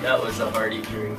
That was a hearty drink.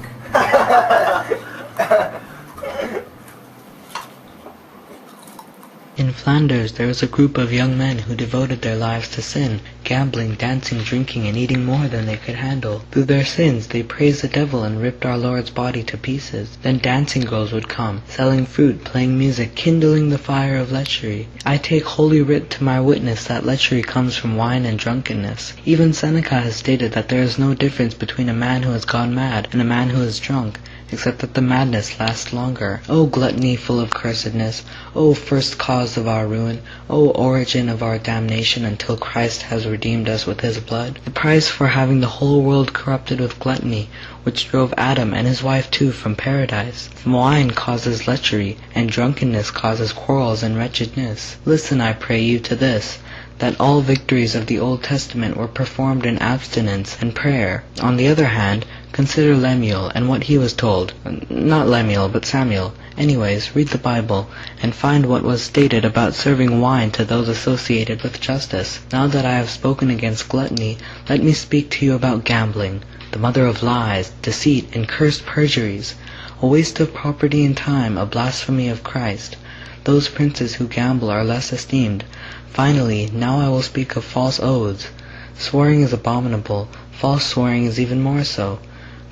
In Flanders, there was a group of young men who devoted their lives to sin, gambling, dancing, drinking, and eating more than they could handle. Through their sins, they praised the devil and ripped our Lord's body to pieces. Then dancing girls would come, selling fruit, playing music, kindling the fire of lechery. I take Holy Writ to my witness that lechery comes from wine and drunkenness. Even Seneca has stated that there is no difference between a man who has gone mad and a man who is drunk, except that the madness lasts longer. O gluttony full of cursedness! O first cause of our ruin! O origin of our damnation until Christ has redeemed us with his blood! The price for having the whole world corrupted with gluttony, which drove Adam and his wife too from paradise. Wine causes lechery, and drunkenness causes quarrels and wretchedness. Listen, I pray you, to this, that all victories of the Old Testament were performed in abstinence and prayer. On the other hand, consider Lemuel and what he was told. Not Lemuel, but Samuel. Anyways, read the Bible, and find what was stated about serving wine to those associated with justice. Now that I have spoken against gluttony, let me speak to you about gambling, the mother of lies, deceit, and cursed perjuries, a waste of property and time, a blasphemy of Christ. Those princes who gamble are less esteemed. Finally, now I will speak of false oaths. Swearing is abominable. False swearing is even more so.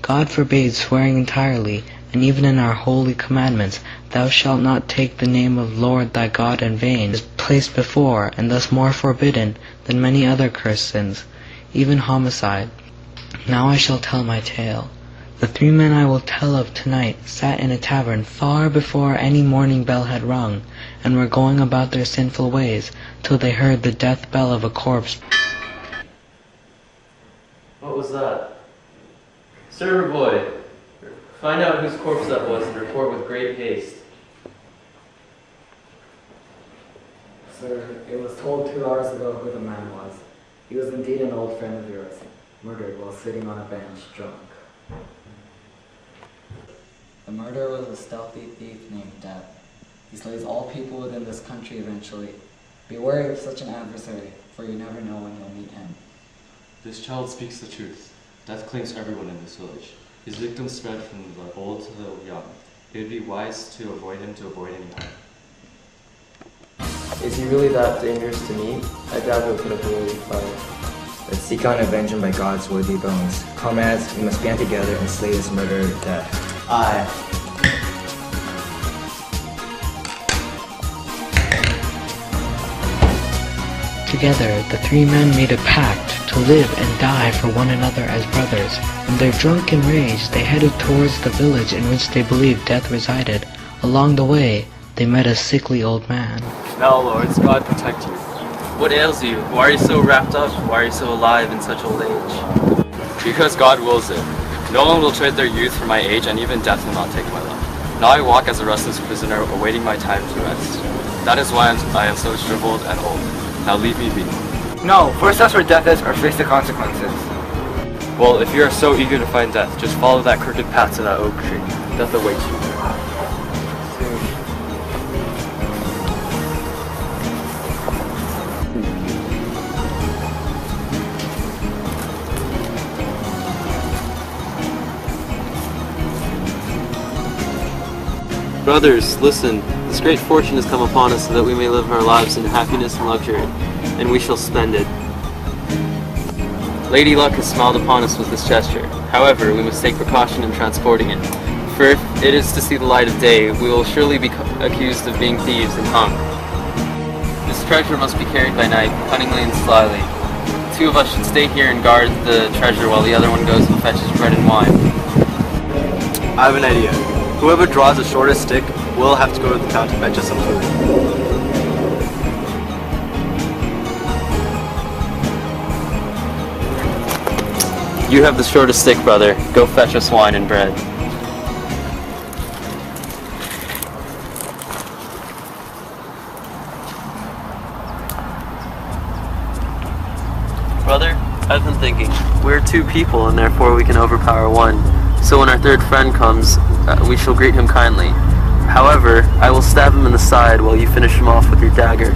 God forbade swearing entirely, and even in our holy commandments, thou shalt not take the name of Lord thy God in vain, is placed before, and thus more forbidden than many other cursed sins, even homicide. Now I shall tell my tale. The 3 men I will tell of tonight sat in a tavern far before any morning bell had rung, and were going about their sinful ways, till they heard the death bell of a corpse. What was that? Server boy, find out whose corpse that was and report with great haste. Sir, it was told 2 hours ago who the man was. He was indeed an old friend of yours, murdered while sitting on a bench, drunk. The murderer was a stealthy thief named Death. He slays all people within this country eventually. Be wary of such an adversary, for you never know when you'll meet him. This child speaks the truth. Death claims everyone in this village. His victims spread from the old to the young. It would be wise to avoid him to avoid any harm. Is he really that dangerous to meet? I doubt he'll put up a really fight. Let's seek out and avenge him by God's worthy bones. Comrades, we must band together and slay this murderer Death. Aye. Together, the 3 men made a pact to live and die for one another as brothers. In their drunken rage, they headed towards the village in which they believed Death resided. Along the way, they met a sickly old man. Now, lords, God protect you. What ails you? Why are you so wrapped up? Why are you so alive in such old age? Because God wills it. No one will trade their youth for my age, and even death will not take my life. Now I walk as a restless prisoner, awaiting my time to rest. That is why I am so shriveled and old. Now leave me be. No, first us where death is, or face the consequences. Well, if you are so eager to find death, just follow that crooked path to that oak tree. Death awaits you there. Brothers, listen. This great fortune has come upon us so that we may live our lives in happiness and luxury, and we shall spend it. Lady Luck has smiled upon us with this gesture. However, we must take precaution in transporting it, for if it is to see the light of day, we will surely be accused of being thieves and hung. This treasure must be carried by night, cunningly and slyly. 2 of us should stay here and guard the treasure while the other one goes and fetches bread and wine. I have an idea. Whoever draws the shortest stick will have to go to the town to fetch us some food. You have the shortest stick, brother. Go fetch us wine and bread. Brother, I've been thinking. We're 2 people, and therefore we can overpower 1. So when our 3rd friend comes, we shall greet him kindly. However, I will stab him in the side while you finish him off with your dagger.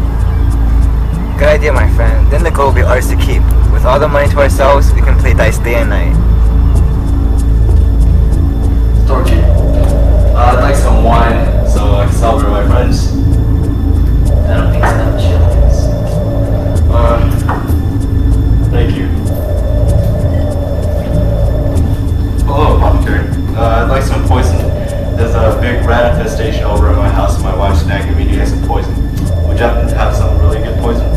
Good idea, my friend. Then the gold will be ours to keep. With all the money to ourselves, we can play dice day and night. Dorky. I'd like some wine so I can celebrate my friends. I don't think it's that Thank you. Hello, apothecary. I'd like some poison. There's a big rat infestation over at my house and my wife's nagging me to get some poison. Would you happen to have some really good poison?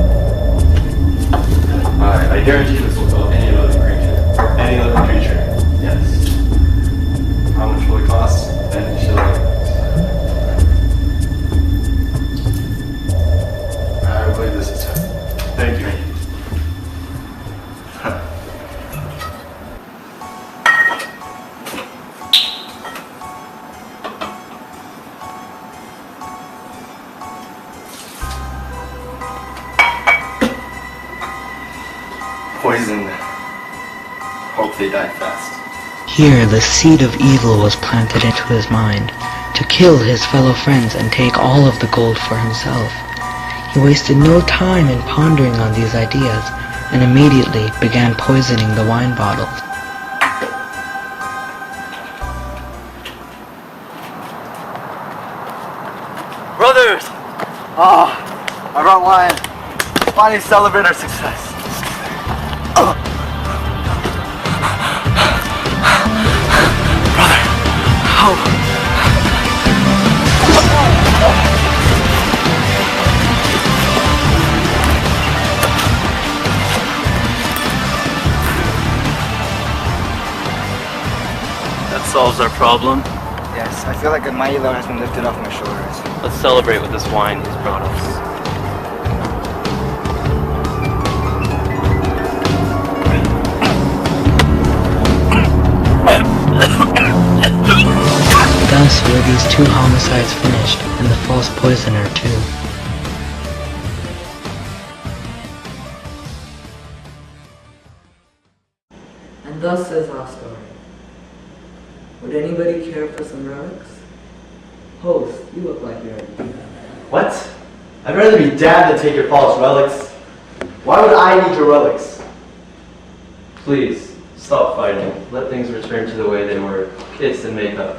I guarantee this will kill any living creature. Any living creature? Yes. How much will it cost? And shilling. I believe this is it. Thank you. Poison. Hope they die fast. Here the seed of evil was planted into his mind, to kill his fellow friends and take all of the gold for himself. He wasted no time in pondering on these ideas, and immediately began poisoning the wine bottles. Brothers! I brought wine. Finally celebrate our success. That solves our problem. Yes, I feel like a mighty load has been lifted off my shoulders. Let's celebrate with this wine he's brought us. Thus were these two homicides finished, and the false poisoner too. And thus is our story. Would anybody care for some relics? Host, you look like you're... What? I'd rather be dead than take your false relics. Why would I need your relics? Please, stop fighting. Let things return to the way they were. Kids and make up.